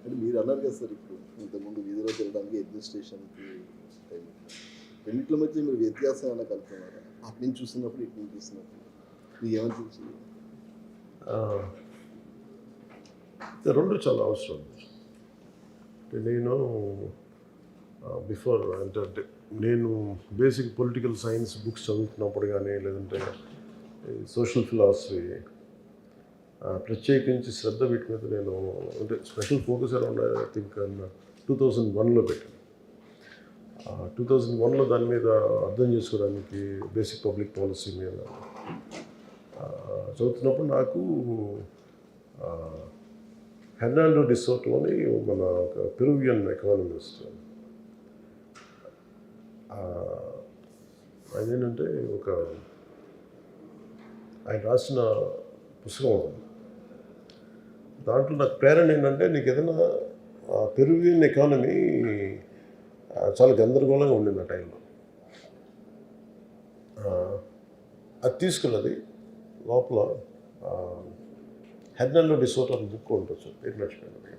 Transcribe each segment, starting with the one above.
అంటే మీరు అన్నారు కదా సార్, ఇప్పుడు ఇంతకుముందు వీధిలో తిరగడానికి అడ్మినిస్ట్రేషన్కి టైం, రెండింటి మధ్య మీరు వ్యత్యాసం ఏమైనా కలుపుతున్నారా? అటు నుంచి చూసినప్పుడు ఇటు నుంచి చూసినప్పుడు మీకు ఏమనిపించింది? రెండు చాలా అవసరం. నేను బిఫోర్ అంటే నేను బేసిక్ పొలిటికల్ సైన్స్ బుక్స్ చదువుతున్నప్పుడు కానీ లేదంటే సోషల్ ఫిలాసఫీ ప్రత్యేకించి శ్రద్ధ వీటి మీద నేను అంటే special focus around I think 2001లో పెట్టాను. 2001లో దాని మీద అర్థం చేసుకోవడానికి బేసిక్ పబ్లిక్ పాలసీ మీద చదువుతున్నప్పుడు నాకు హెర్నాండో డి సోటో అని మన ఒక పెరువియన్ ఎకానమిస్ట్, అదేంటంటే ఆయన రాసిన పుస్తకం ఉంది. దాంట్లో నాకు ప్రేరణ ఏంటంటే, నీకు ఏదైనా పెరువియన్ ఎకానమీ చాలా గందరగోళంగా ఉండింది ఆ టైంలో. అది తీసుకున్నది లోపల హెర్నాండో డి సోటో అని బుక్ ఉండొచ్చు, పేరు మర్చిపోయినది,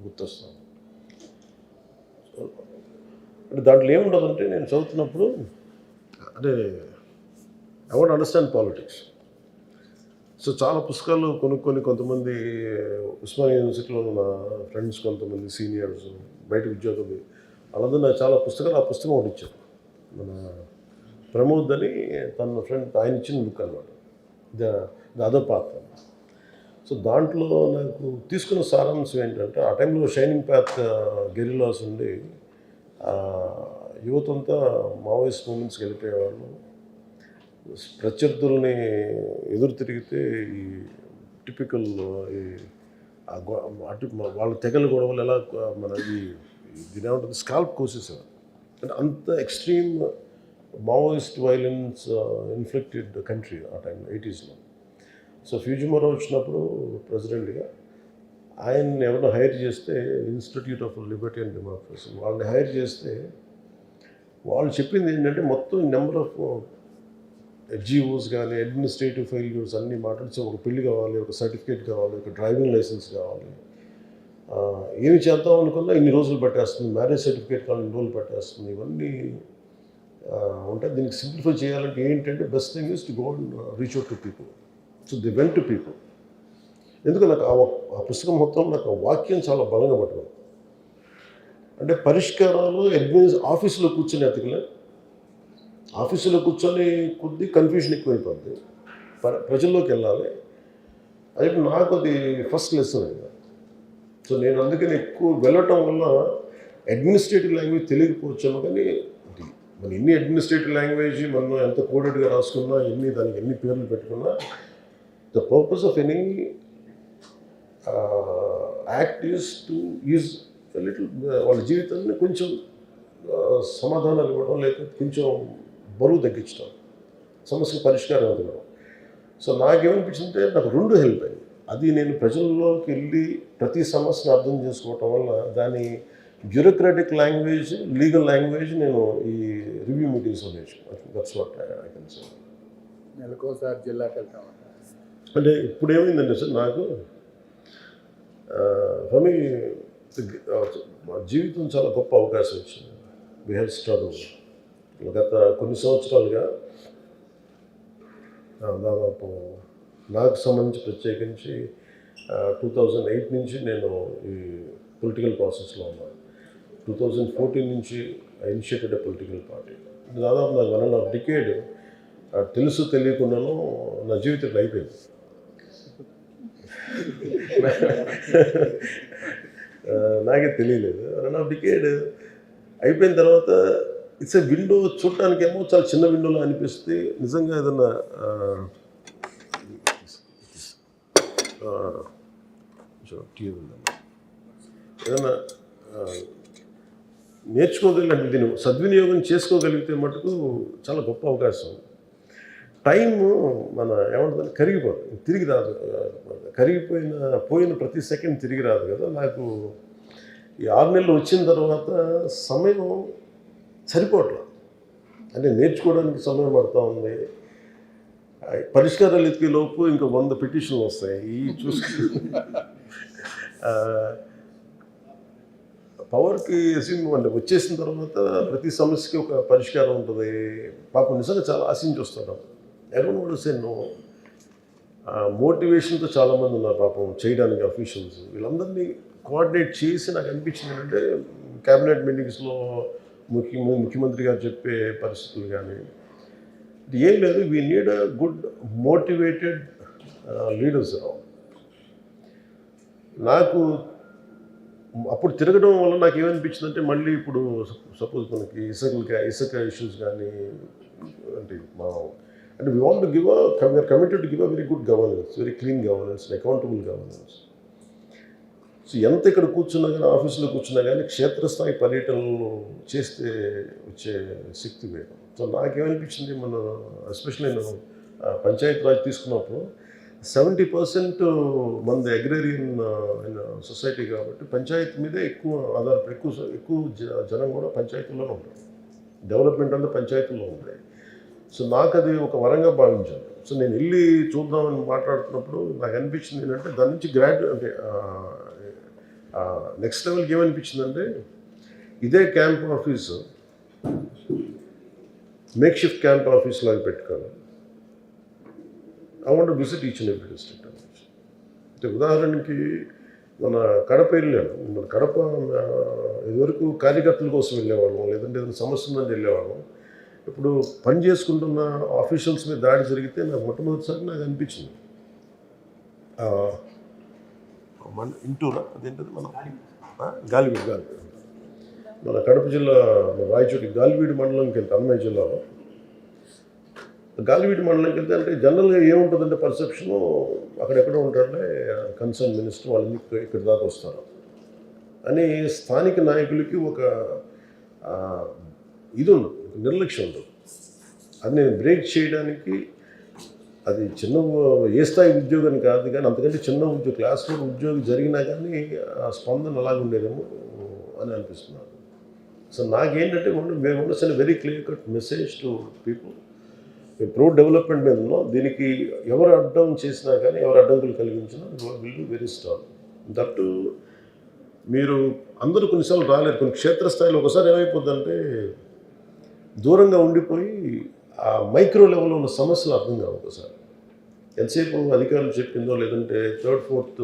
గుర్తొస్తాను. అంటే దాంట్లో ఏముండదంటే, నేను చదువుతున్నప్పుడు అంటే I want understand politics. So చాలా పుస్తకాలు కొనుక్కొని కొంతమంది ఉస్మానియా యూనివర్సిటీలో ఉన్న ఫ్రెండ్స్, కొంతమంది సీనియర్స్, బయట ఉద్యోగం, వాళ్ళందరూ నాకు చాలా పుస్తకాలు, ఆ పుస్తకం ఒకటి ఇచ్చారు. మన ప్రమోద్ అని తన ఫ్రెండ్, ఆయన ఇచ్చిన బుక్ అనమాట, ద అదర్ పాత్. సో దాంట్లో నాకు తీసుకున్న సారాంశం ఏంటంటే, ఆ టైంలో షైనింగ్ పాత్ గెరిల్లాస్ ఉండి యువత అంతా మావోయిస్ట్ మూమెంట్స్కి వెళ్ళిపోయేవాళ్ళు. ప్రత్యర్థుల్ని ఎదురు తిరిగితే ఈ టిపికల్ అటు వాళ్ళ తెగల గొడవలు ఎలా మన దీని ఏమంటుంది స్కాల్ప్ కోసేసేవారు. అంటే అంత extreme Maoist violence inflicted country ఆ టైంలో 80sలో. సో ఫ్యూజిమోరో వచ్చినప్పుడు ప్రెసిడెంట్గా ఆయన్ని ఎవరినో హైర్ చేస్తే, institute of Liberty and democracy వాళ్ళని హైర్ చేస్తే, వాళ్ళు చెప్పింది ఏంటంటే, మొత్తం నెంబర్ ఆఫ్ జీఓస్ కానీ అడ్మినిస్ట్రేటివ్ ఫెయిల్యూర్స్ అన్నీ మాట్లాడితే, ఒక పెళ్లి కావాలి, ఒక సర్టిఫికేట్ కావాలి, ఒక డ్రైవింగ్ లైసెన్స్ కావాలి, ఏమి చేద్దాం అనుకున్నా ఇన్ని రోజులు పట్టేస్తుంది, మ్యారేజ్ సర్టిఫికేట్ కావాలి ఇన్ని రోజులు పట్టేస్తుంది, ఇవన్నీ ఉంటాయి. దీనికి సింప్లిఫై చేయాలంటే ఏంటంటే, best thing is to go and reach out to people. So the went to people. ఎందుకు నాకు ఆ పుస్తకం మొత్తం నాకు ఆ వాక్యం చాలా బలంగా పట్టుకుంది. అంటే పరిష్కారాలు ఆఫీసులో కూర్చొని ఎతకలే, ఆఫీసులో కూర్చొని కొద్ది కన్ఫ్యూజన్ ఎక్కువైపోద్ది, ప్రజల్లోకి వెళ్ళాలి. అది నాకు అది ఫస్ట్ లెసన్ అయింది. సో నేను అందుకని ఎక్కువ వెళ్ళటం వల్ల అడ్మినిస్ట్రేటివ్ లాంగ్వేజ్ తెలియకపోవచ్చాను, కానీ మన ఎన్ని అడ్మినిస్ట్రేటివ్ లాంగ్వేజ్ మనం ఎంత కోడెడ్గా రాసుకున్నా, దానికి ఎన్ని పేర్లు పెట్టుకున్నా, the purpose of any act is to use little వాళ్ళ జీవితాన్ని కొంచెం సమాధానాలు ఇవ్వడం, లేకపోతే కొంచెం బరువు తగ్గించడం, సమస్యకు పరిష్కారం ఇవ్వడం. సో నాకేమనిపించిందంటే, నాకు రెండు హెల్ప్ అయింది. అది నేను ప్రజల్లోకి వెళ్ళి ప్రతి సమస్యను అర్థం చేసుకోవటం వల్ల దాని బ్యూరోక్రాటిక్ లాంగ్వేజ్, లీగల్ లాంగ్వేజ్ నేను ఈ రివ్యూ మీటింగ్స్లో నేర్చుకున్నాను. That's what I can say. నెలకోసారి జిల్లాకి వెళ్తాం అంటే ఇప్పుడు ఏమైందంటే సార్, నాకు ఫర్ మీ మా జీవితం చాలా గొప్ప అవకాశం వచ్చింది. We have struggle. గత కొన్ని సంవత్సరాలుగా దాదాపు నాకు సంబంధించి ప్రత్యేకించి 2008 నుంచి నేను ఈ పొలిటికల్ ప్రాసెస్లో ఉన్నాను. 2014 నుంచి I initiated a political party. దాదాపు నాకు 1.5 డికేడ్ తెలుసు తెలియకుండాను నా జీవితం అయిపోయింది. నాకే తెలియలేదు. 1.5 డికేడ్ అయిపోయిన తర్వాత ఇట్స్ ఎ విండో. చూడటానికేమో చాలా చిన్న విండోలో అనిపిస్తుంది. నిజంగా ఏదన్నా ఏదన్నా నేర్చుకోగలిగినట్టు దీన్ని సద్వినియోగం చేసుకోగలిగితే మటుకు చాలా గొప్ప అవకాశం. టైము మన ఏమంటుంది కరిగిపోతుంది, తిరిగి రాదు. పోయిన ప్రతి సెకండ్ తిరిగి రాదు కదా. నాకు ఈ 6 నెలలు వచ్చిన తర్వాత సమయం సరిపోవట్లేదు. అంటే నేర్చుకోవడానికి సమయం పడుతూ ఉంది. పరిష్కారాలు ఎత్తిలోపు ఇంకా 100 పిటిషన్లు వస్తాయి. ఈ చూసుకుని పవర్కి అసీమ్ అంటే వచ్చేసిన తర్వాత ప్రతి సమస్యకి ఒక పరిష్కారం ఉంటుంది. పాపం నిజంగా చాలా ఆశించి వస్తారు. ఎవరు కూడా సే నో మోటివేషన్తో చాలామంది ఉన్నారు పాపం చేయడానికి అఫీషియల్స్. వీళ్ళందరినీ కోఆర్డినేట్ చేసి నాకు అనిపించింది ఏంటంటే క్యాబినెట్ మీటింగ్స్లో ముఖ్యమంత్రి గారు చెప్పే పరిస్థితులు కానీ ఏం లేదు. We need a good motivated leaders. నాకు అప్పుడు తిరగడం వల్ల నాకు ఏమనిపించిందంటే మళ్ళీ ఇప్పుడు సపోజ్ మనకి ఇసుక ఇష్యూస్ కానీ అంటే we want to give we're committed to give a very good governance, very clean governance, accountable governance. So ఎంత ఇక్కడ కూర్చున్నా కానీ ఆఫీసులో కూర్చున్నా కానీ క్షేత్రస్థాయి పర్యటనలు చేస్తే వచ్చే శక్తి వేరు. సో నాకేమనిపించింది మన ఎస్పెషల్లీ నేను పంచాయతీ రాజ్ తీసుకున్నప్పుడు 70% మనది అగ్రేరియన్ సొసైటీ కాబట్టి పంచాయతీ మీదే ఎక్కువ ఆధారపడి ఎక్కువ జనం కూడా పంచాయతీల్లోనే ఉంటారు. డెవలప్మెంట్ అంతా పంచాయతీల్లో ఉంటాయి. సో నాకు అది ఒక వరంగా భావించాను. సో నేను వెళ్ళి చూద్దామని మాట్లాడుతున్నప్పుడు నాకు అనిపించింది ఏంటంటే దాని నుంచి అంటే నెక్స్ట్ లెవెల్కి ఏమనిపించిందంటే ఇదే camp office make shift camp office లాగా పెట్టుకోవాలి. I want to visit each and every district. అంటే ఉదాహరణకి మన కడప వెళ్ళాను. మన కడప ఇదివరకు కార్యకర్తల కోసం వెళ్ళేవాళ్ళం, లేదంటే ఏదైనా సమస్య ఉందని వెళ్ళేవాళ్ళం. ఇప్పుడు పని చేసుకుంటున్న ఆఫీషియల్స్ మీద దాడి జరిగితే నాకు మొట్టమొదటిసారి నాకు అనిపించింది మన ఇంటూరా అదేంటది మన గాలివీడు మన కడప జిల్లా రాయచోటి గాలివీడు మండలంకి వెళ్తే అన్నమయ్య జిల్లాలో గాలివీడు మండలంకి వెళ్తే అంటే జనరల్గా ఏముంటుందంటే పర్సెప్షను అక్కడెక్కడ ఉంటారంటే కన్సర్న్ మినిస్టర్ వాళ్ళని ఇక్కడి దాకా వస్తారు అని స్థానిక నాయకులకి ఒక ఇది ఉండదు, నిర్లక్ష్యం ఉండదు. అది నేను బ్రేక్ చేయడానికి అది చిన్న ఏ స్థాయి ఉద్యోగం కాదు కానీ అంతకంటే చిన్న ఉద్యోగం క్లాస్ 4 ఉద్యోగం జరిగినా కానీ ఆ స్పందన అలాగే ఉండేదేమో అని అనిపిస్తున్నాను. సో నాకేంటంటే మేము ఉండొచ్చిన very clear cut message to people. మేము ప్రో డెవలప్మెంట్ మీద ఉన్నాం. దీనికి ఎవరు అడ్డం చేసినా కానీ ఎవరు అడ్డంకులు కలిగించినా will be very strong. That మీరు అందరూ కొన్నిసార్లు రాలేరు. కొన్ని క్షేత్రస్థాయిలో ఒకసారి ఏమైపోద్దంటే దూరంగా ఉండిపోయి ఆ మైక్రో లెవెల్లో ఉన్న సమస్యలు అర్థం కావు. ఒకసారి ఎంతసేపు అధికారులు చెప్పిందో లేదంటే 3rd 4th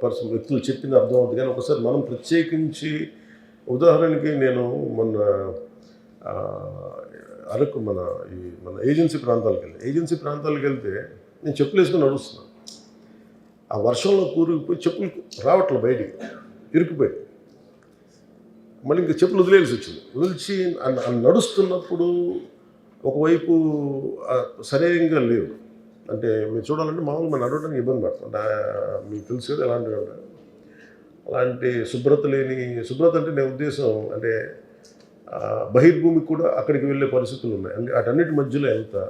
పర్సన్ వ్యక్తులు చెప్పింది అర్థం అవుతుంది. కానీ ఒకసారి మనం ప్రత్యేకించి ఉదాహరణకి నేను మొన్న అరకు మన ఏజెన్సీ ప్రాంతాలకు వెళ్తే నేను చెప్పులు వేసుకొని నడుస్తున్నాను. ఆ వర్షంలో కూరుకుపోయి చెప్పులు రావట్లే, బయటికి ఇరుక్కుపోయి మళ్ళీ ఇంకా చెప్పులు వదిలేసి వచ్చింది. వదిలిచి నడుస్తున్నప్పుడు ఒకవైపు సరైనగా లేవు. అంటే మీరు చూడాలంటే మామూలుగా మనం నడవడానికి ఇబ్బంది పడుతుంది. మీకు తెలుసు కదా ఎలాంటివి ఉంటాయి. అలాంటి శుభ్రత అంటే నేను ఉద్దేశం అంటే బహిర్భూమికి కూడా అక్కడికి వెళ్ళే పరిస్థితులు ఉన్నాయి. అంటే అటన్నిటి మధ్యలో వెళ్తా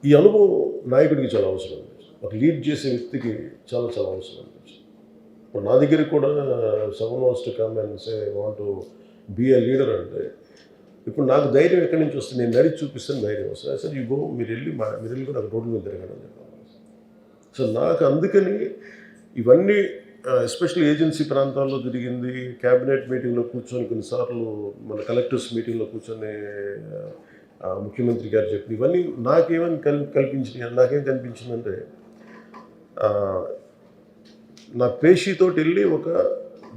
ఈ అనుభవం నాయకుడికి చాలా అవసరం. ఒక లీడ్ చేసే వ్యక్తికి చాలా చాలా అవసరం అనిపించింది. ఇప్పుడు నా దగ్గరికి కూడా someone's to come and say want to be a leader అంటే ఇప్పుడు నాకు ధైర్యం ఎక్కడి నుంచి వస్తుంది? నేను నడిచి చూపిస్తాను ధైర్యం వస్తుంది. సార్ యూ గో, మీరు వెళ్ళి కూడా నాకు రోడ్ల మీద తిరగడం చెప్పాలి. సో నాకు అందుకని ఇవన్నీ ఎస్పెషల్లీ ఏజెన్సీ ప్రాంతాల్లో తిరిగింది, క్యాబినెట్ మీటింగ్లో కూర్చొని కొన్నిసార్లు మన కలెక్టర్స్ మీటింగ్లో కూర్చొని ముఖ్యమంత్రి గారు చెప్పి ఇవన్నీ నాకేమని కల్పించినాయి. నాకేం కనిపించిందంటే నా పేషీతోటి వెళ్ళి ఒక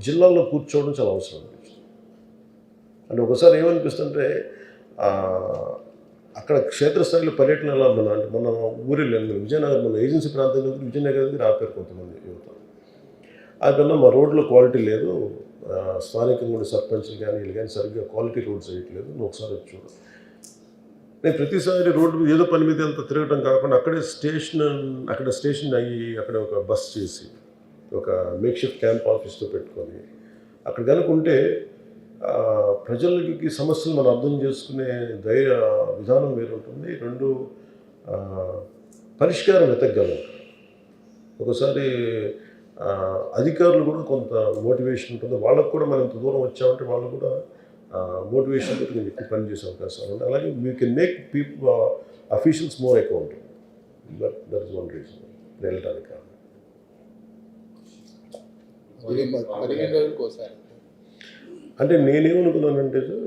జిల్లాలో కూర్చోవడం చాలా అవసరం అనిపించింది. అంటే ఒకసారి ఏమనిపిస్తుంటే అక్కడ క్షేత్రస్థాయిలో పర్యటన ఎలా మన ఊరిలో విజయనగరం, మన ఏజెన్సీ ప్రాంతంలో విజయనగరం దగ్గర ఆపారు కొంతమంది యువత. అందుకన్నా మా రోడ్లో క్వాలిటీ లేదు, స్థానికంగా ఉండే సర్పంచ్లు కానీ వీళ్ళు కానీ సరిగ్గా క్వాలిటీ రోడ్స్ వేయట్లేదు, నువ్వు ఒకసారి వచ్చి చూడు. నేను ప్రతిసారి రోడ్డు మీద ఏదో పని మీద అంత తిరగడం కాకుండా అక్కడ స్టేషన్ అయ్యి అక్కడ ఒక బస్ చేసి ఒక మేక్ షిఫ్ట్ క్యాంప్ ఆఫీస్తో పెట్టుకొని అక్కడ కనుకుంటే ప్రజలకి సమస్యలు మనం అర్థం చేసుకునే విధానం వేరుంటుంది. 2 పరిష్కారం వెతకగలం. ఒకసారి అధికారులు కూడా కొంత మోటివేషన్ ఉంటుంది. వాళ్ళకు కూడా మనం ఇంత దూరం వచ్చామంటే వాళ్ళు కూడా మోటివేషన్ తోటి నేను ఎక్కువ పని చేసే అవకాశాలు ఉంటాయి. అలాగే we can make people officials more accountable. That is one reason వెళ్ళటానికి. 15 రోజులకు ఒకసారి. అంటే నేనేమనుకున్నానంటే సార్,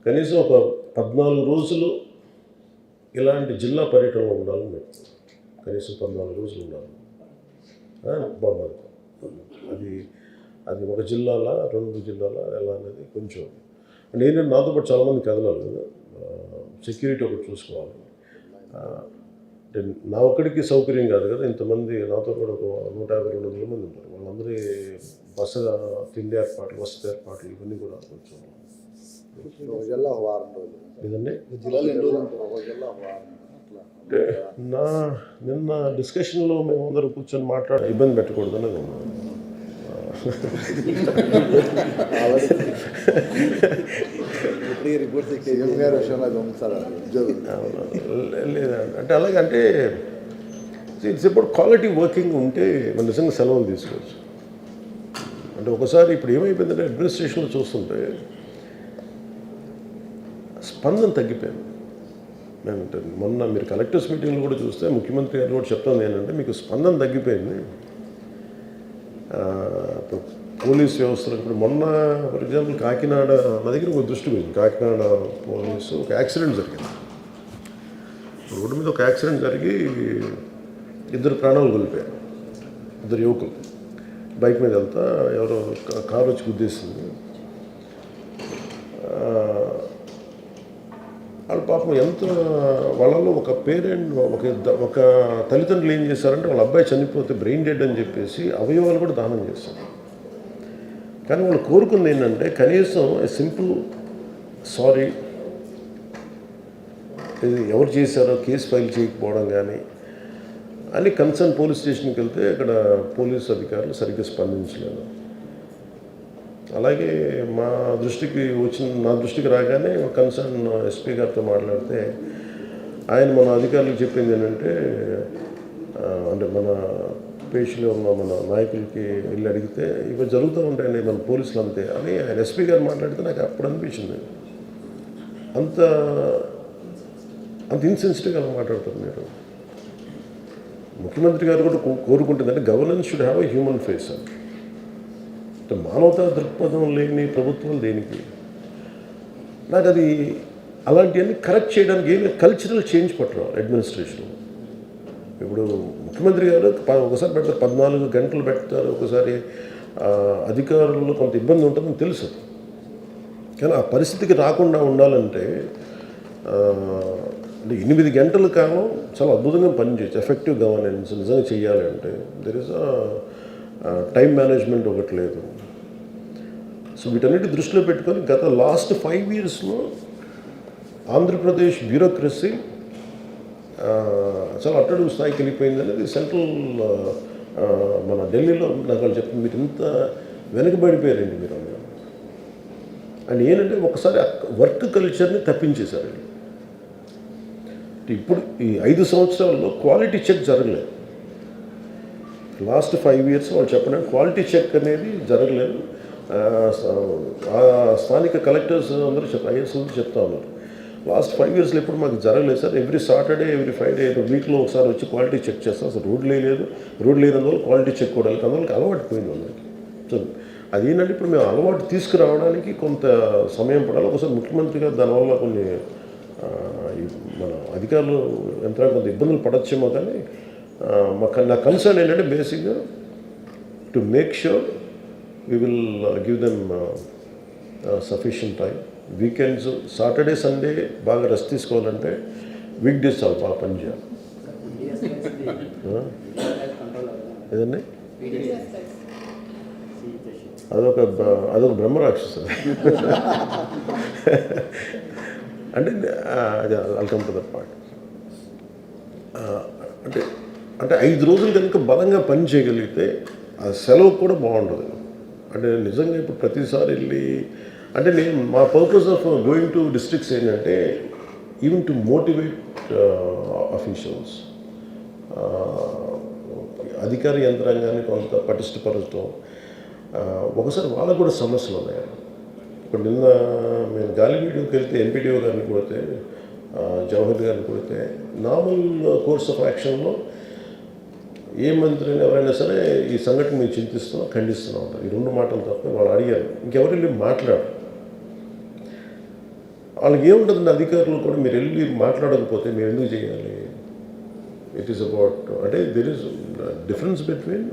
కనీసం ఒక 14 రోజులు ఇలాంటి జిల్లా పర్యటనలో ఉండాలని చెప్పి కనీసం 14 రోజులు ఉండాలి. బాగుంది. అది అది ఒక జిల్లాల 2 జిల్లాల ఎలా అనేది కొంచెం నేను నాతో పాటు చాలామంది కదలాలి కదా, సెక్యూరిటీ ఒకటి చూసుకోవాలి. అంటే నా ఒక్కడికి సౌకర్యం కాదు కదా, ఇంతమంది నాతో కూడా ఒక 150-200 మంది ఉంటారు. వాళ్ళందరి బస్సు తిండి ఏర్పాట్లు, వసతి ఏర్పాట్లు ఇవన్నీ కూడా కొంచెం ఒక జిల్లా ఒక వారం రోజులు. ఇదండి. జిల్లాలో ఎన్ని రోజులు ఉంటారు? ఒక జిల్లా ఒక వారం అట్లా. అంటే నిన్న డిస్కషన్లో మేము అందరూ కూర్చొని మాట్లాడి ఇబ్బంది పెట్టకూడదు అనేది ఉన్నాం. రిపోర్ట్స్ సీఎం గారి విషయంలో అది ఉంది సార్, అది ఉద్యోగం. లేదండి, అంటే అలాగంటే ఇట్స్ అబౌట్ క్వాలిటీ వర్కింగ్ ఉంటే మనం నిజంగా సెలవులు తీసుకోవచ్చు. అంటే ఒకసారి ఇప్పుడు ఏమైపోయిందంటే అడ్మినిస్ట్రేషన్లో చూస్తుంటే స్పందన తగ్గిపోయింది. అంటే మొన్న మీరు కలెక్టర్స్ మీటింగ్లో కూడా చూస్తే ముఖ్యమంత్రి గారు కూడా చెప్తుంది ఏంటంటే మీకు స్పందన తగ్గిపోయింది. ఇప్పుడు పోలీస్ వ్యవస్థలో ఇప్పుడు మొన్న ఫర్ ఎగ్జాంపుల్ కాకినాడ నా దగ్గర ఒక దృష్టి పోయింది. కాకినాడ పోలీసు ఒక యాక్సిడెంట్ జరిగింది. రోడ్డు మీద ఒక యాక్సిడెంట్ జరిగి 2 ప్రాణాలు కోల్పోయారు. 2 యువకులు బైక్ మీద వెళ్తా ఎవరో కారు వచ్చి గుద్దేసింది. వాళ్ళ పాపం ఎంత వాళ్ళలో ఒక పేరెంట్ ఒక తల్లిదండ్రులు ఏం చేశారంటే వాళ్ళ అబ్బాయి చనిపోతే బ్రెయిన్ డెడ్ అని చెప్పేసి అవయవాలు కూడా దానం చేశారు. కానీ వాళ్ళు కోరుకుంది ఏంటంటే కనీసం సింపుల్ సారీ, ఇది ఎవరు చేశారో కేసు ఫైల్ చేయకపోవడం కానీ అని కన్సర్న్ పోలీస్ స్టేషన్కి వెళ్తే అక్కడ పోలీసు అధికారులు సరిగ్గా స్పందించలేదు. అలాగే నా దృష్టికి రాగానే కన్సర్న్ ఎస్పీ గారితో మాట్లాడితే ఆయన మన అధికారులకు చెప్పింది ఏంటంటే అంటే మన పేషీలో ఉన్న మన నాయకులకి వెళ్ళి అడిగితే ఇవి జరుగుతూ ఉంటాయండి మన పోలీసులు అంతే అని ఆయన ఎస్పీ గారు మాట్లాడితే నాకు అప్పుడు అనిపించింది. అంత ఇన్సెన్సిటివ్గా అలా మాట్లాడతారు మీరు. ముఖ్యమంత్రి గారు కూడా కోరుకుంటుందంటే governance should have a human face. అంటే మానవతా దృక్పథం లేని ప్రభుత్వం దేనికి? నాకు అది అలాంటివన్నీ కరెక్ట్ చేయడానికి ఏమి కల్చరల్ చేంజ్ పట్టరు అడ్మినిస్ట్రేషన్. ఇప్పుడు ముఖ్యమంత్రి గారు ఒకసారి పెడతారు 14 గంటలు పెడతారు, ఒకసారి అధికారుల్లో కొంత ఇబ్బంది ఉంటుందని తెలుసు. కానీ ఆ పరిస్థితికి రాకుండా ఉండాలంటే అంటే 8 గంటల కాలం చాలా అద్భుతంగా పనిచేయచ్చు. ఎఫెక్టివ్ గవర్నెన్స్ నిజంగా చేయాలి అంటే దెర్ ఇస్ టైం మేనేజ్మెంట్ ఒకటి లేదు. సో వీటన్నిటి దృష్టిలో పెట్టుకొని గత లాస్ట్ 5 yearsలో ఆంధ్రప్రదేశ్ బ్యూరోక్రసీ చాలా అట్టడుగు స్థాయికి వెళ్ళిపోయింది అనేది సెంట్రల్ మన ఢిల్లీలో నాకు వాళ్ళు చెప్తుంది, మీరు ఇంత వెనకబడిపోయారండి మీరు అని. ఏంటంటే ఒకసారి వర్క్ కల్చర్ని తప్పించేశారు. ఇప్పుడు ఈ 5 సంవత్సరాల్లో క్వాలిటీ చెక్ జరగలేదు. లాస్ట్ 5 years వాళ్ళు చెప్పడానికి క్వాలిటీ చెక్ అనేది జరగలేదు. స్థానిక కలెక్టర్స్ అందరూ ఐఏఎస్ చెప్తా ఉన్నారు లాస్ట్ 5 yearsలో ఎప్పుడు మాకు జరగలేదు sir. Every Saturday every Friday వీక్లో ఒకసారి వచ్చి క్వాలిటీ చెక్ చేస్తాం. అసలు రోడ్లు లేనందువల్ల క్వాలిటీ చెక్ కూడా అందరికి అలవాటు పోయింది అందరికి. సో అదేంటంటే ఇప్పుడు మేము అలవాటు తీసుకురావడానికి కొంత సమయం పడాలి. ఒకసారి ముఖ్యమంత్రి గారు దానివల్ల కొన్ని మన అధికారులు యంత్రాంగం కొంత ఇబ్బందులు పడచ్చేమో. కానీ నా కన్సర్న్ ఏంటంటే బేసిక్గా to make sure we will give them sufficient time. Weekends Saturday Sunday బాగా రెస్ట్ తీసుకోవాలంటే వీక్ డేస్ చాలా బాగా పనిచేయాలి. ఏదండి అదొక బ్రహ్మరాక్షసు. అంటే I'll come to that part. అంటే 5 రోజులు కనుక బలంగా పని చేయగలిగితే ఆ సెలవు కూడా బాగుంటుంది. అంటే నిజంగా ఇప్పుడు ప్రతిసారి వెళ్ళి అంటే మా purpose of going to districts ఏంటంటే ఈవెన్ టు మోటివేట్ అఫీషియల్స్, అధికార యంత్రాంగాన్ని కొంత పటిష్టపరచడం. ఒకసారి వాళ్ళకు కూడా సమస్యలు ఉన్నాయి. ఇప్పుడు నిన్న మేము గాలివీడియోకి వెళ్తే ఎంపీడీఓ గారిని కొడితే, జవహర్ గారిని కొడితే నార్మల్ కోర్స్ ఆఫ్ యాక్షన్లో ఏ మంత్రిని ఎవరైనా సరే ఈ సంఘటన మేము చింతిస్తున్నాం, ఖండిస్తున్నాం ఉంటారు. ఈ 2 మాటలు తప్ప వాళ్ళు అడిగారు. ఇంకెవరు వెళ్ళి మాట్లాడరు. వాళ్ళకి ఏముంటుందండి, అధికారులు కూడా మీరు వెళ్ళి మాట్లాడకపోతే మీరు ఎందుకు చేయాలి? ఇట్ ఈస్ అబౌట్, అంటే there is difference between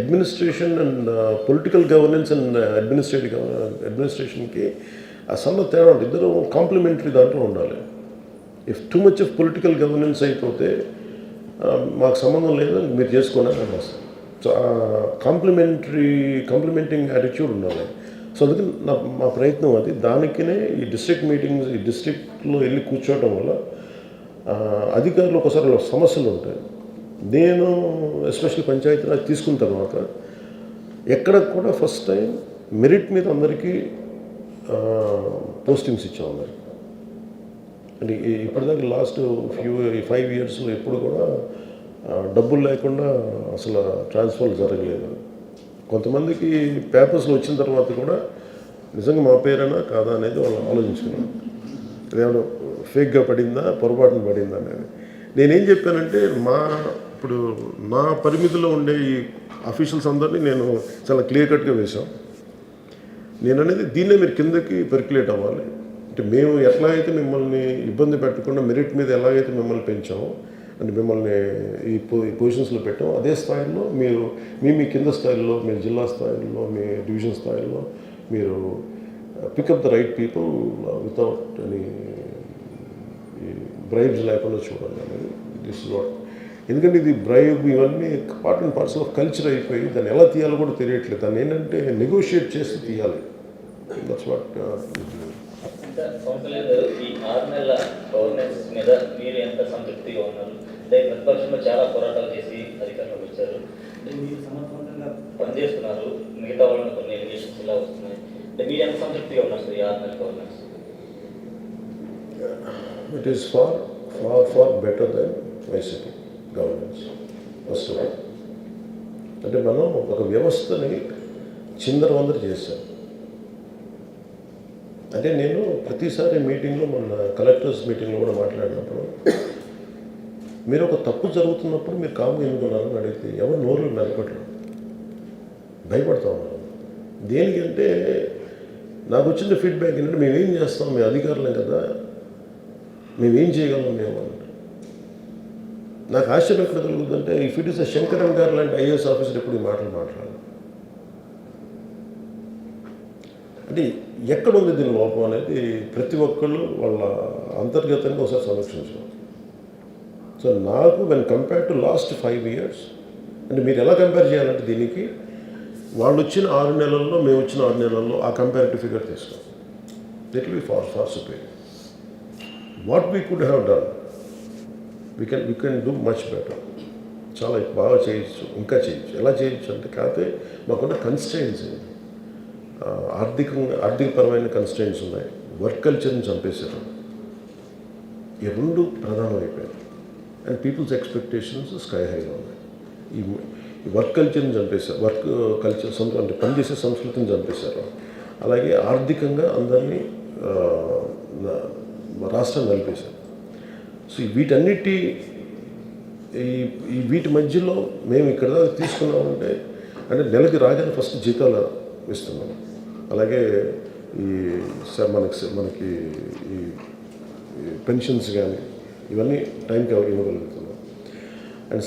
administration and political governance and అడ్మినిస్ట్రేషన్కి అసలు తేడా ఉంటుంది. ఇద్దరు కాంప్లిమెంటరీ దాంట్లో ఉండాలి. If too much of political governance అయిపోతే మాకు సంబంధం లేదు, మీరు చేసుకోండి అని వస్తాం. సో కాంప్లిమెంటింగ్ యాటిట్యూడ్ ఉండాలి. సో అందుకని మా ప్రయత్నం అది. దానికినే ఈ డిస్ట్రిక్ట్ మీటింగ్స్, ఈ డిస్ట్రిక్ట్లో వెళ్ళి కూర్చోవటం వల్ల అధికారులు ఒకసారి సమస్యలు ఉంటాయి. నేను ఎస్పెషల్లీ పంచాయతీరాజ్ తీసుకున్న తర్వాత ఎక్కడ కూడా ఫస్ట్ టైం మెరిట్ మీద అందరికీ పోస్టింగ్స్ ఇచ్చాం అందరికి. అంటే ఇప్పటిదాకా లాస్ట్ 5 ఇయర్స్లో ఎప్పుడు కూడా డబ్బులు లేకుండా అసలు ట్రాన్స్ఫర్లు జరగలేదు. కొంతమందికి పేపర్స్లో వచ్చిన తర్వాత కూడా నిజంగా మా పేరైనా కాదా అనేది వాళ్ళు ఆలోచించుకున్నాను. ఏమైనా ఫేక్గా పడిందా, పొరపాటున పడిందా అనేది. నేనేం చెప్పానంటే ఇప్పుడు నా పరిమితిలో ఉండే ఈ అఫీషియల్స్ అందరినీ నేను చాలా క్లియర్ కట్గా వేశాం. నేను అనేది దీన్నే మీరు కిందకి పెర్క్యులేట్ అవ్వాలి. అంటే మేము ఎట్లా అయితే మిమ్మల్ని ఇబ్బంది పెట్టకుండా మెరిట్ మీద ఎలాగైతే మిమ్మల్ని పెంచామో, అంటే మిమ్మల్ని ఈ పొజిషన్స్లో పెట్టాం, అదే స్థాయిలో మీరు మీ కింద స్థాయిలో, మీరు జిల్లా స్థాయిలో, మీ డివిజన్ స్థాయిలో మీరు pick up the right people without any bribes లేకుండా చూడాలి అనేది దిస్ ఇస్ వాట్. ఎందుకంటే ఇది బ్రైబ్ ఇవన్నీ part and parcel of culture అయిపోయి దాన్ని ఎలా తీయాలో కూడా తెలియట్లేదు. దాన్ని ఏంటంటే నెగోషియేట్ చేసి తీయాలి. That's what. ఈ 6 నెలల గవర్నెన్స్ మీద మీరు ఎంత సంతృప్తిగా ఉన్నారు? అంటే ప్రతిపక్షంలో చాలా పోరాటాలు చేసి అధికారంలోకి వచ్చారు. మీరు సమర్థవంతంగా పనిచేస్తున్నారు. మిగతా వాళ్ళని కొన్ని ఎలిగేషన్స్ ఇలా వస్తున్నాయి. అంటే మీరు ఎంత సంతృప్తిగా ఉన్నారు సార్ ఈ 6 నెలల governance? It is far better than YCP governance. First of all అంటే మనం ఒక వ్యవస్థని చిందరవందర చేశాం. అంటే నేను ప్రతిసారి మీటింగ్లో, మొన్న కలెక్టర్స్ మీటింగ్లో కూడా మాట్లాడినప్పుడు, మీరు ఒక తప్పు జరుగుతున్నప్పుడు మీరు కాము ఎందుకున్నారని అడిగితే ఎవరు నోరు మెలకట్లేదు, భయపడతా ఉన్నారు. దేనికంటే నాకు వచ్చిన ఫీడ్బ్యాక్ ఏంటంటే మేమేం చేస్తాం, మేము అధికారులం కదా, మేమేం చేయగలం మేము అంటే. నాకు ఆశ్చర్యం ఎక్కడ కలుగుతుందంటే ఇఫ్ ఇట్ ఈస్ శంకరన్ గారు లాంటి ఐఏఎస్ ఆఫీసర్ ఎప్పుడు ఈ మాటలు మాట్లాడాలి. అంటే ఎక్కడ ఉంది దీని లోపం అనేది ప్రతి ఒక్కళ్ళు వాళ్ళ అంతర్గతంగా ఒకసారి సమీక్షించాలి. సో నాకు when compare to last 5 years, అంటే మీరు ఎలా కంపేర్ చేయాలంటే దీనికి వాళ్ళు వచ్చిన 6 నెలల్లో, మేము వచ్చిన 6 నెలల్లో ఆ కంపారిటివ్ ఫిగర్ తీసుకోండి. It will be far superior. What we could have done, we can do much better. చాలా బాగా చేయొచ్చు, ఇంకా చేయొచ్చు. ఎలా చేయొచ్చు అంటే కాకపోతే మాకున్న కన్స్ట్రెయింట్స్, ఆర్థికపరమైన కన్స్ట్రెయింట్స్ ఉన్నాయి. వర్క్ కల్చర్ని చంపేశారు. ఈ 2 ప్రధానమైపోయాయి. అండ్ పీపుల్స్ ఎక్స్పెక్టేషన్స్ స్కై హైగా ఉన్నాయి. ఈ వర్క్ కల్చర్ని చంపేశారు. వర్క్ కల్చర్ అంటే పనిచేసే సంస్కృతిని చంపేశారు. అలాగే ఆర్థికంగా అందరినీ రాష్ట్రాన్ని నలిపేశారు. సో వీటి మధ్యలో మేము ఇక్కడ దాకా తీసుకున్నామంటే, అంటే నెలకి రాగానే ఫస్ట్ జీతాలు ఇస్తున్నాం. అలాగే మనకి ఈ పెన్షన్స్ కానీ ఇవన్నీ టైంకి ఇవ్వగలుగుతున్నాం. అండ్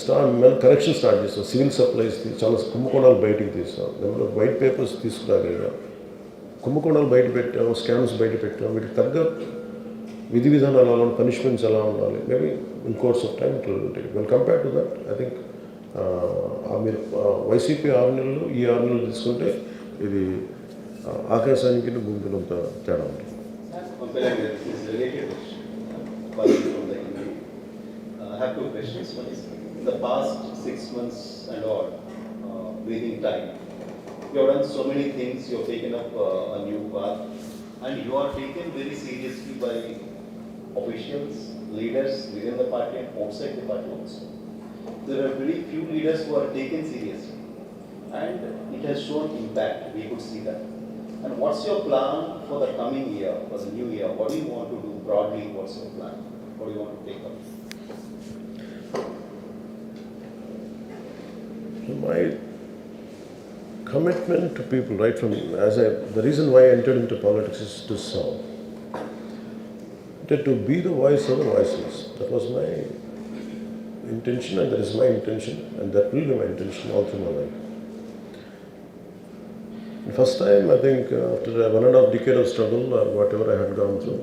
కరెక్షన్ స్టార్ట్ చేస్తాం. సివిల్ సప్లైస్ చాలా కుంభకోణాలు బయటికి తీస్తాం. నెంబర్ ఆఫ్ వైట్ పేపర్స్ తీసుకురాగలిగాం. కుంభకోణాలు బయట పెట్టాం, స్కామ్స్ బయట పెట్టాం. వీటికి తగ్గ విధి విధానాలు ఎలా ఉండాలి, పనిష్మెంట్స్ ఎలా ఉండాలి, maybe in course of time it will take. Well compare to that I think మీరు వైసీపీ 6 నెలలు, ఈ 6 నెలలు తీసుకుంటే ఇది ఆకాశానికి భూమికినంత తేడా ఉంటుంది. I have 2 questions. One is, in the past 6 months and all, breathing time, you have done so many things, you have taken up a new path, and you are taken very seriously by officials, leaders within the party and outside the party also. There are very few leaders who are taken seriously, and it has shown impact. We could see that. And what's your plan for the coming year, for the new year? What do you want to do broadly? What's your plan? What do you want to take up? My commitment to people, right from the reason why I entered into politics is to serve. To be the voice of the voiceless. That was my intention, and that is my intention, and that will be my intention all through my life. The first time, I think, after 1.5 decade of struggle or whatever I had gone through,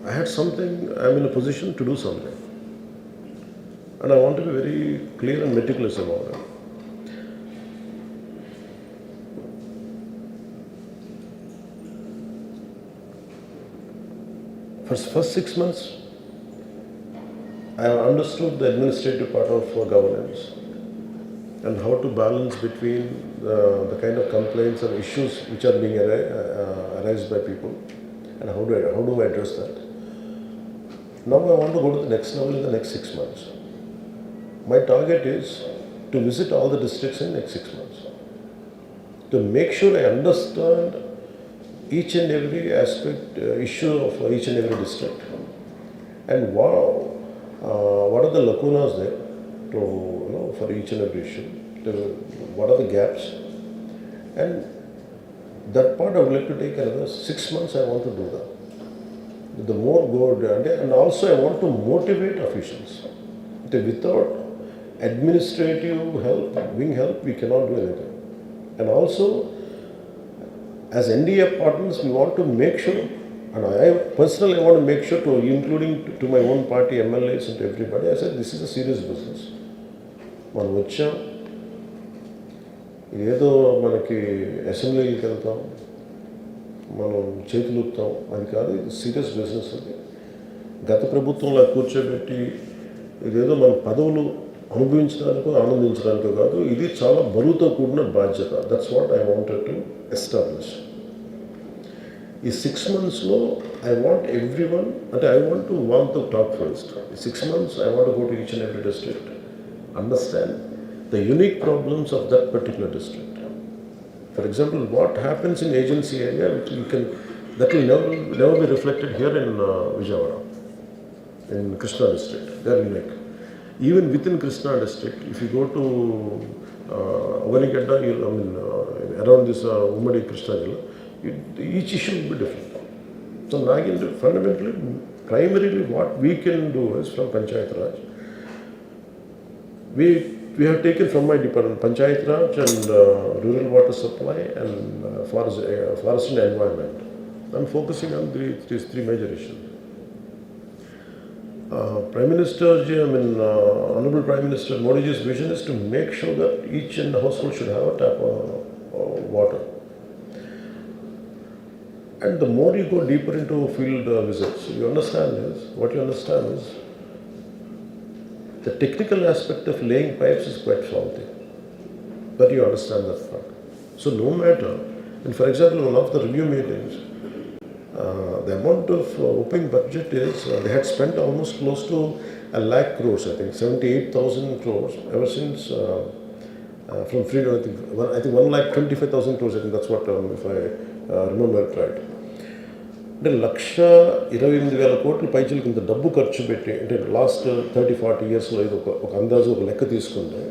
I had something, I'm in a position to do something. And I want to be very clear and meticulous about it. For the first 6 months, I have understood the administrative part of governance and how to balance between the kind of complaints and issues which are being arised by people, and how do I address that. Now I want to go to the next level in the next 6 months. My target is to visit all the districts in the next 6 months, to make sure I understand each and every aspect, issue of each and every district, and what are the lacunas there for each and every issue, what are the gaps, and that part I would like to take another 6 months. I want to do that. The more good, and also I want to motivate officials. Without administrative help, wing help, we cannot do anything. And also, as NDA partners, we want to make sure, and I personally want to make sure, including to my own party, MLAs and everybody, I said this is a serious business. మనం వచ్చాం, ఏదో మనకి అసెంబ్లీకి వెళ్తాం, మనం చేతులుపుతాం, అది కాదు. ఇది సీరియస్ బిజినెస్. అది గత ప్రభుత్వంలో కూర్చోబెట్టి ఇదేదో మన పదవులు అనుభవించడానికో ఆనందించడానికో కాదు. ఇది చాలా బరువుతో కూడిన బాధ్యత. That's what I wanted to establish. ఈ 6 monthsలో ఐ వాంట్ ఎవ్రీవన్, అంటే I want to want to talk first. ఈ 6 months I want go to each and every district, understand the unique problems of that particular district. For example, what happens in agency area, that will never be reflected here in Vijayawada, in Krishna district. They are unique. Even within Krishna district, if you go to Avanigadda, around this Ummadi Krishna Jilla, each issue will be different. So, fundamentally, primarily what we can do is from Panchayat Raj, we have taken from my department Panchayat Raj and rural water supply and forest and environment. I'm focusing on these three major issues. Prime Minister, Honorable Prime Minister Modi's vision is to make sure that each and household should have a tap of water. And the more you go deeper into field visits, what you understand is the technical aspect of laying pipes is quite faulty. But you understand that part. So no matter, and for example, one of the review meetings, the amount of opening budget is, they had spent almost close to 1 lakh crores, I think, 78,000 crores ever since, from freedom, I think 1,25,000 crores, I think that's what, if I remember it right. అంటే 1,28,000 కోట్ల పైచలకి ఇంత డబ్బు ఖర్చు పెట్టి, అంటే last 30-40 yearsలో ఇది ఒక అందాజు, ఒక లెక్క తీసుకుంటే,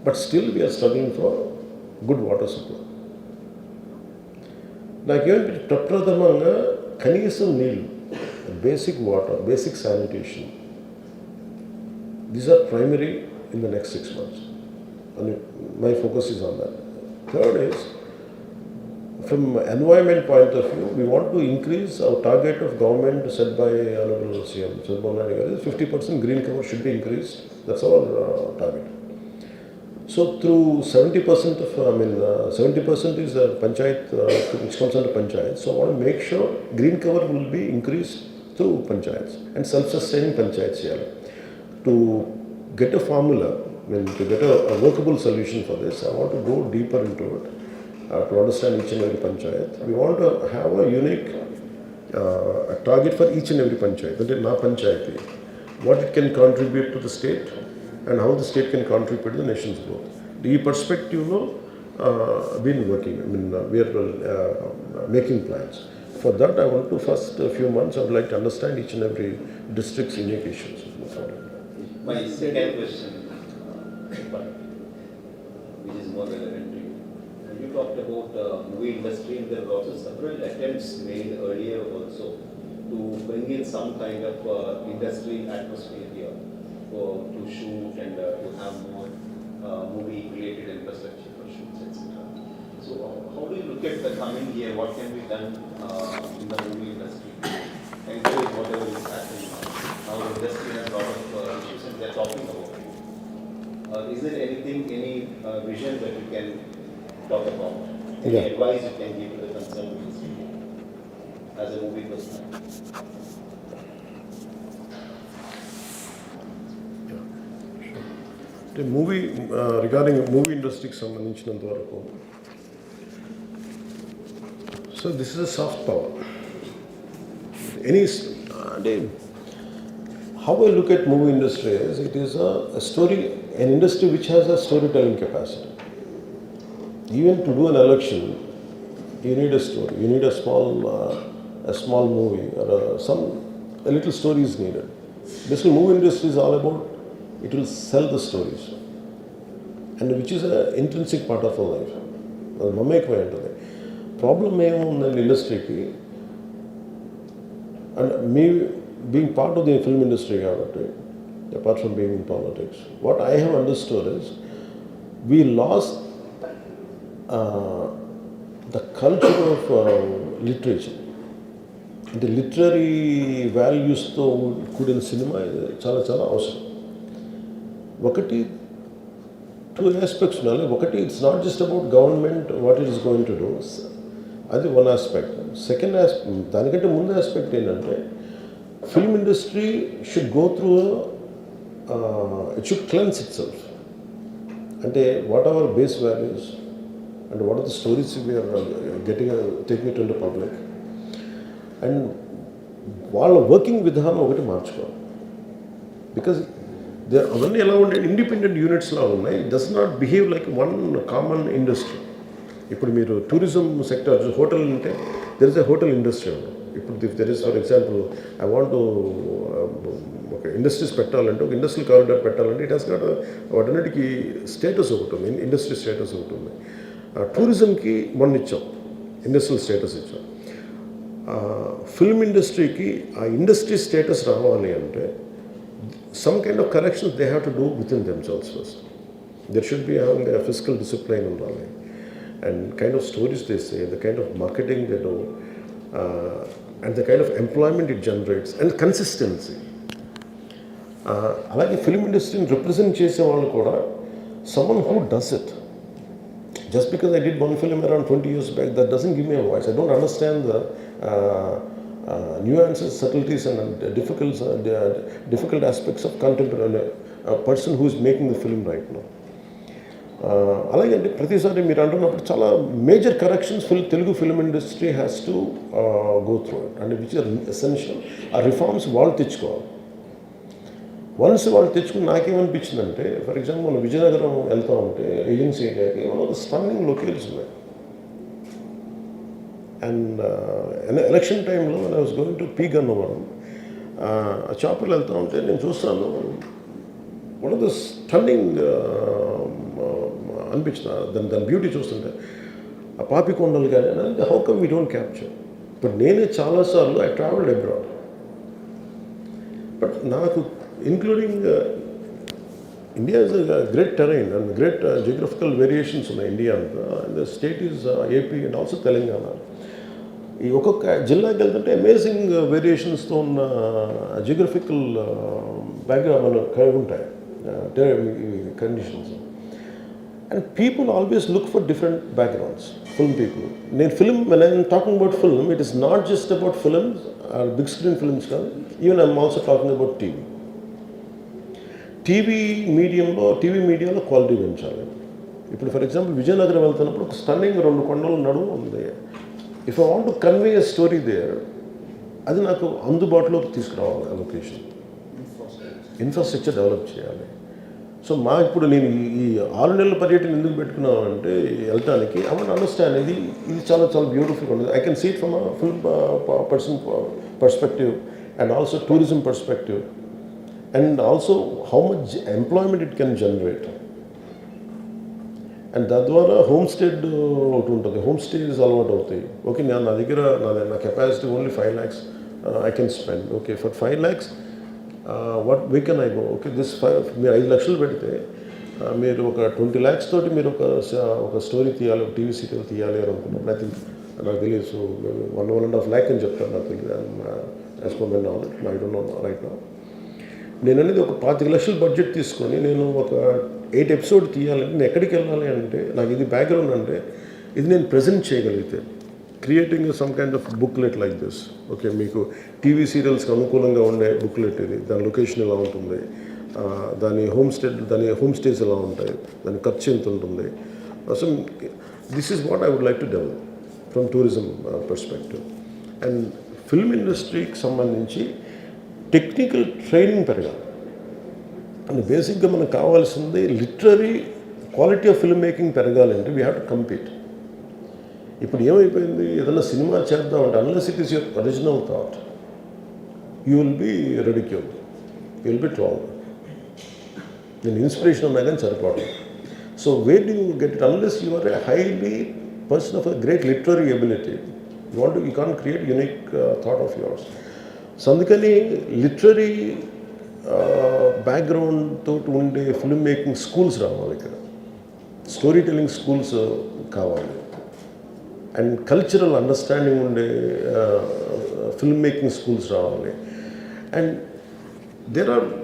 but still we're struggling for good water supply. నాకేంటి ప్రప్రథమంగా కనీసం నీళ్ళు, basic water, basic sanitation, these are primary in the next 6 months. And my focus is on that. Third is, from environment point of view, we want to increase our target of government set by Honorable CM Chandrababu Naidu Garu. 50% green cover should be increased. That's our target. So through 70% of, 70% is panchayat, which comes under panchayat. So I want to make sure green cover will be increased through panchayats and self-sustaining panchayats here. To get a formula, to get a workable solution for this, I want to go deeper into it. To understand each and every panchayat. We want to have a unique target for each and every panchayat. That is, na panchayati, what it can contribute to the state and how the state can contribute to the nation's growth. The perspective, been working. We are making plans. For that, I want to first few months, I would like to understand each and every district's unique issues. My second question, which is more relevant to you. You talked about movie industry, and there were also several attempts made earlier also to bring in some kind of industry atmosphere here to shoot and to have more movie-related infrastructure for shoots, etc. So how do you look at the coming year? What can be done in the movie industry to encourage whatever is happening now? Now the industry has a lot of issues and they're talking about it. Is there anything, any vision that you can talk about? Any Yeah. advice you can give to the concerned industry as a movie person? అంటే movie regarding movie ఇండస్ట్రీకి సంబంధించినంత వరకు so this is a soft power any అంటే how I look at movie industry is it is a story an industry which has a storytelling capacity. Even to do an election, you need a story. You need a small movie or a little story is needed. Basically, movie industry is all about it will sell the stories, and which is an intrinsic part of our life. అది మమ్మేకమే ఉంటుంది. Problem ఏముందండి ఇండస్ట్రీకి and me being part of the film industry కాబట్టి apart from being in politics, what I have understood is we lost the culture of literature. The literary valuesతో కూడిన cinema చాలా చాలా అవసరం. ఒకటి టూ ఆస్పెక్ట్స్ ఉండాలి. ఒకటి it's not just about government what it is going to do, అది one aspect. Second aspect, దానికంటే ముందు ఆస్పెక్ట్ ఏంటంటే film industry should go through it should cleanse itself. అంటే what our base values and what are the stories we're taking it into public, and వాళ్ళ working విధానం ఒకటి మార్చుకోవాలి. Because అవన్నీ ఎలా ఉండే ఇండిపెండెంట్ యూనిట్స్లా ఉన్నాయి. It does not behave like one common industry. ఇప్పుడు మీరు టూరిజం సెక్టర్ హోటల్ అంటే there is a hotel industry ఉంది. ఇప్పుడు if there is for example I want to ఒక ఇండస్ట్రీస్ పెట్టాలంటే ఒక ఇండస్ట్రియల్ కారిడార్ పెట్టాలంటే ఇట్ హాస్ గాట్ వాటన్నిటికీ స్టేటస్ ఒకటి ఉంది, ఇండస్ట్రీ స్టేటస్ ఒకటి ఉంది. టూరిజంకి మొన్న ఇచ్చాం, ఇండస్ట్రియల్ స్టేటస్ ఇచ్చాం. ఫిల్మ్ ఇండస్ట్రీకి ఆ ఇండస్ట్రీ స్టేటస్ రావాలి అంటే some kind of corrections they have to do with in themselves first. There should be having the physical discipline ఉండాలి, and kind of stories they say, the kind of marketing they do, and the kind of employment it generates and consistency. అలాగే film ఇండస్ట్రీని represent చేసే వాళ్ళు కూడా someone who does it. Just because I did one film around 20 years back, that doesn't give me a voice. I don't understand the nuances, subtleties and difficult aspects of contemporary person who is making the film right now. అలాగే అంటే ప్రతిసారి మీరు అంటున్నప్పుడు చాలా major corrections Telugu film industry has to go through it, and which are essential. ఆ reforms వాళ్ళు తెచ్చుకోవాలి. Once వాళ్ళు తెచ్చుకుని నాకేమనిపించిందంటే, ఫర్ ఎగ్జాంపుల్ మనం విజయనగరం వెళ్తా ఉంటే ఏజెన్సీ ఏరియాకి ఒక స్టన్నింగ్ లొకేషన్స్ ఉన్నాయి. అండ్ ఎలక్షన్ టైంలో I was going to P Gannavaram, ఆ చాపర్లు వెళ్తూ ఉంటే నేను చూస్తాను వన్ ఆఫ్ ద స్టన్నింగ్ అనిపించిన దాని బ్యూటీ చూస్తుంటే ఆ పాపికొండలు కానీ how come we don't capture. ఇప్పుడు నేనే చాలాసార్లు ఐ ట్రావెల్డ్ అబ్రాడ్, బట్ నాకు including India is a great terrain and great geographical variations ఉన్నాయి ఇండియా అంతా. And the state is AP and also Telangana. ఈ ఒక్కొక్క జిల్లాకి వెళ్తుంటే అమేజింగ్ వేరియేషన్స్తో ఉన్న జియోగ్రఫికల్ బ్యాక్గ్రౌండ్ మనకు కలిగి ఉంటాయి conditions. And people always look for different backgrounds, film people. When I'm talking about film, it is not just about films or big screen films. Even I'm also talking about TV. TV mediumలో quality పెంచాలి. ఇప్పుడు for example Vizianagaram వెళ్తున్నప్పుడు ఒక stunning 2 కొండల నడుము ఉంది. If I want to convey a story there, అది నాకు అందుబాటులోకి తీసుకురావాలి. లొకేషన్ ఇన్ఫ్రాస్ట్రక్చర్ డెవలప్ చేయాలి. సో ఇప్పుడు నేను ఈ 6 నెలల పర్యటన ఎందుకు పెట్టుకున్నానంటే వెళ్ళటానికి ఐ వాంట్ అండర్స్టాండ్ ఇది చాలా చాలా బ్యూటిఫుల్గా ఉంటుంది. I can see it from a film person perspective and also tourism perspective, and also how much employment it can generate. And తద్వారా హోమ్ స్టేడ్ ఒకటి ఉంటుంది, హోమ్ స్టేస్ అలవాటు అవుతాయి. ఓకే, నా దగ్గర నా capacity only 5 lakhs I can spend. Okay, for 5 lakhs what way can I go? Okay, మీరు 5 లక్షలు పెడితే మీరు ఒక 20 lakhs తోటి మీరు ఒక స్టోరీ తీయాలి, ఒక టీవీ సీరియల్ తీయాలి అని అనుకున్నప్పుడు ఐ థింక్ నాకు తెలియదు. సో 1.5 lakh అని చెప్తాను, నాకు తెలియదు. As per my knowledge, I don't know right now. నేను అనేది ఒక 25 లక్షలు బడ్జెట్ తీసుకొని నేను ఒక 8 ఎపిసోడ్ తీయాలంటే నేను ఎక్కడికి వెళ్ళాలి అంటే, నాకు ఇది బ్యాక్గ్రౌండ్ అంటే ఇది నేను ప్రజెంట్ చేయగలిగితే creating some kind of booklet like this. Okay, మీకు టీవీ సీరియల్స్కి అనుకూలంగా ఉండే బుక్లెట్ ఇది, దాని లొకేషన్ ఎలా ఉంటుంది, దాని హోమ్ స్టేస్ ఎలా ఉంటాయి, దాని ఖర్చు ఎంత ఉంటుంది. So this is what I would like to develop from tourism perspective. And film ఇండస్ట్రీకి సంబంధించి టెక్నికల్ ట్రైనింగ్ పెరగాలి. అండ్ బేసిక్గా మనకు కావాల్సింది literary quality of film making పెరగాలంటే వీ హ్యావ్ టు కంపీట్. ఇప్పుడు ఏమైపోయింది, ఏదైనా సినిమా చేద్దామంటే unless it is your original thought you will be ridiculed, you will be trolled. నేను ఇన్స్పిరేషన్ ఉన్నా కానీ సరిపోవడం. So where do you get it unless you are A highly person of a great literary ability, you can create unique thought of yours. So అందుకని literary background తోటి ఉండే film making schools రావాలి ఇక్కడ, story telling schools కావాలి, and cultural understanding ఉండే film making schools రావాలి. And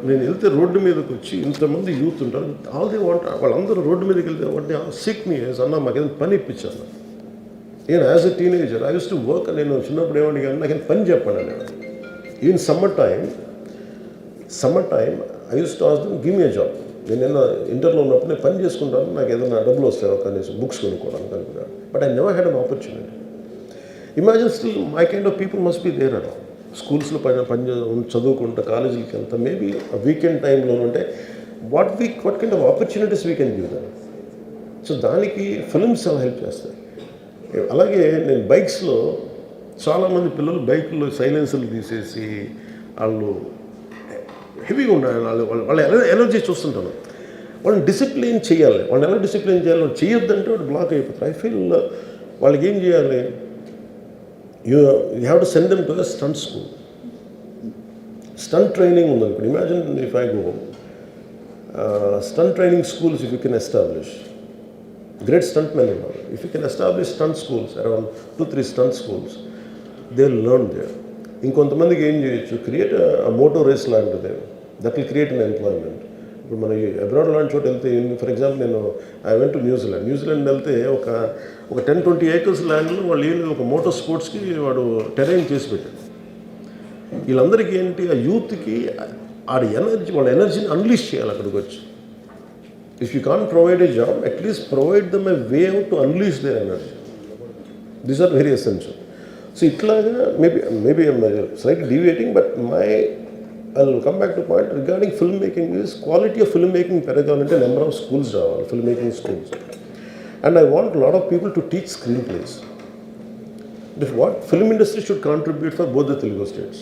నేను వెళ్తే రోడ్డు మీదకి వచ్చి ఇంతమంది యూత్ ఉంటారు, ఆల్ దే వాంట్, వాళ్ళందరూ రోడ్డు మీదకి వెళ్తే వాటి సిక్ మీ అన్న మాకు ఏదైనా పని ఇప్పించాను. నేను as a teenager I use to work. నేను చిన్నప్పుడు ఏమని కానీ నాకు పని చెప్పాను నేను. Even summer time I use to ask them give me a job. నేను ఇంటర్లో ఉన్నప్పుడు నేను పని చేసుకుంటాను, నాకు ఏదైనా డబ్బులు వస్తాయో కనీసం బుక్స్ కొనుక్కోవడానికి అనుకున్నాను. But I never had an opportunity. Imagine still my kind of people must be there around. స్కూల్స్లో చదువుకుంటా, కాలేజీలకి వెళ్తా, మేబీ వీకెండ్ టైంలో ఉంటే what kind of opportunities we can give them. So దానికి ఫిల్మ్స్ హెల్ప్ చేస్తాయి. అలాగే నేను బైక్స్లో చాలామంది పిల్లలు బైకుల్లో సైలెన్సర్లు తీసేసి వాళ్ళు హెవీగా ఉండాలి, వాళ్ళ ఎనర్జీ చూస్తుంటాను. వాళ్ళని డిసిప్లిన్ చేయాలి. వాళ్ళని ఎలా డిసిప్లిన్ చేయాలి, వాళ్ళు చేయొద్దంటే వాడు బ్లాక్ అయిపోతారు. ఐ ఫీల్ వాళ్ళకి ఏం చేయాలి, you have to send them to the stunt school. Stunt training ఉంది అనుకోండి. Imagine if I go stunt training schools if you can establish. Great stuntmen and all. If you can establish stunt schools, around 2-3 stunt schools, they'll learn there. ఇంకొంతమందికి ఏం చేయొచ్చు, create Moto race లాంటిది, that will create an employment. ఇప్పుడు మన abroad లాంటి చోట వెళ్తే, for example నేను ఐ వెంట్ టు న్యూజిలాండ్ వెళ్తే ఒక 10-20 acres ల్యాండ్లో వాళ్ళు ఏం ఒక మోటార్ స్పోర్ట్స్కి వాడు టెరైన్ చేసి పెట్టాడు. వీళ్ళందరికీ ఏంటి, ఆ యూత్కి వాళ్ళ ఎనర్జీని అన్లీష్ చేయాలి అక్కడికి వచ్చి. If you can't provide a job, at least provide them a way out to unleash their energy. These are very essential. So itlaga maybe I'm slightly deviating, but I'll come back to point regarding filmmaking is quality of filmmaking pedagogy, number of schools ravali, filmmaking schools. And I want a lot of people to teach screenplays. What film industry should contribute for both the Telugu states.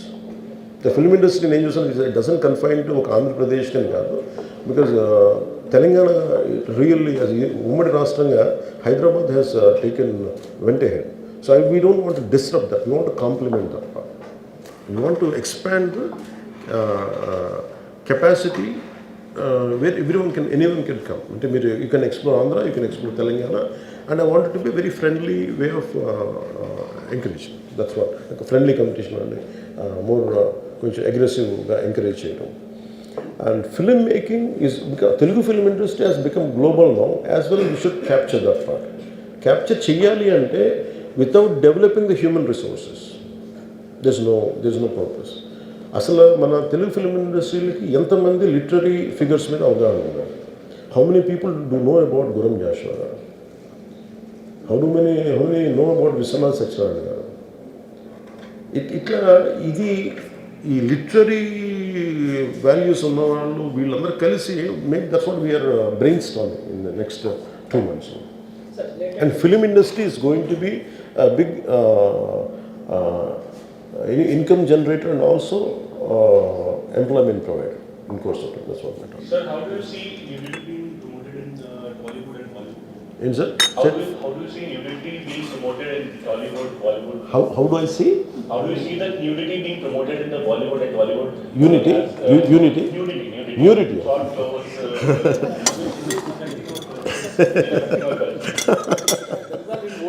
The film industry in India doesn't confine to Andhra Pradesh and Gadu, because Telangana really, as Ummadi Rashtranga, Hyderabad has went ahead. So we don't want to disrupt that. We want to complement that part. We want to expand the capacity where anyone can come. You can explore Andhra, you can explore Telangana, and I want it to be a very friendly way of encouragement. That's what, like a friendly competition, more కొంచెం అగ్రెసివ్గా encourage చేయడం. And film making Telugu film industry has become global now. As well we should capture that part. Capture చేయాలి అంటే without developing the human resources this no purpose. అసలు మన Telugu film ఇండస్ట్రీలకి ఎంతమంది literary figures మీద అవగాహన ఉన్నారు? How many people do know about Gurram Jashuva garu? How many know about Vishwanath Satyanarayana garu? ఇట్లా ఇది ఈ లిటరరీ వాల్యూస్ ఉన్న వాళ్ళు వీళ్ళందరూ కలిసి make that's what we're brainstorming in the next 2 months. And film industry is going to be big income generator and also employment provider in course of time. That's what we're talking. Sir, how do you see unity being promoted in Bollywood and Hollywood? ఏంటి sir? How do you see nudity being promoted in Tollywood, Bollywood? How do I see? How do you see that nudity being promoted in the Bollywood and Tollywood? Unity? As, Unity? Nudity. Nudity. Short clothes.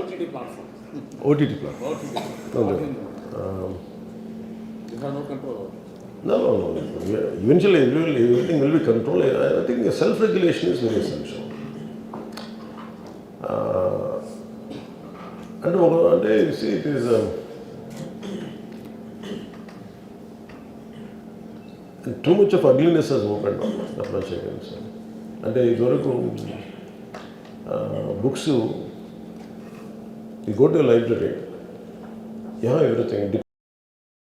OTT platform. OTT platform. Okay. You have no control over it. No. Eventually, everything will be controlled. I think self-regulation is very essential. And you see, it is too much of ugliness has opened up. That much I can say. And ఇదివరకు books, you go to a library, you have everything.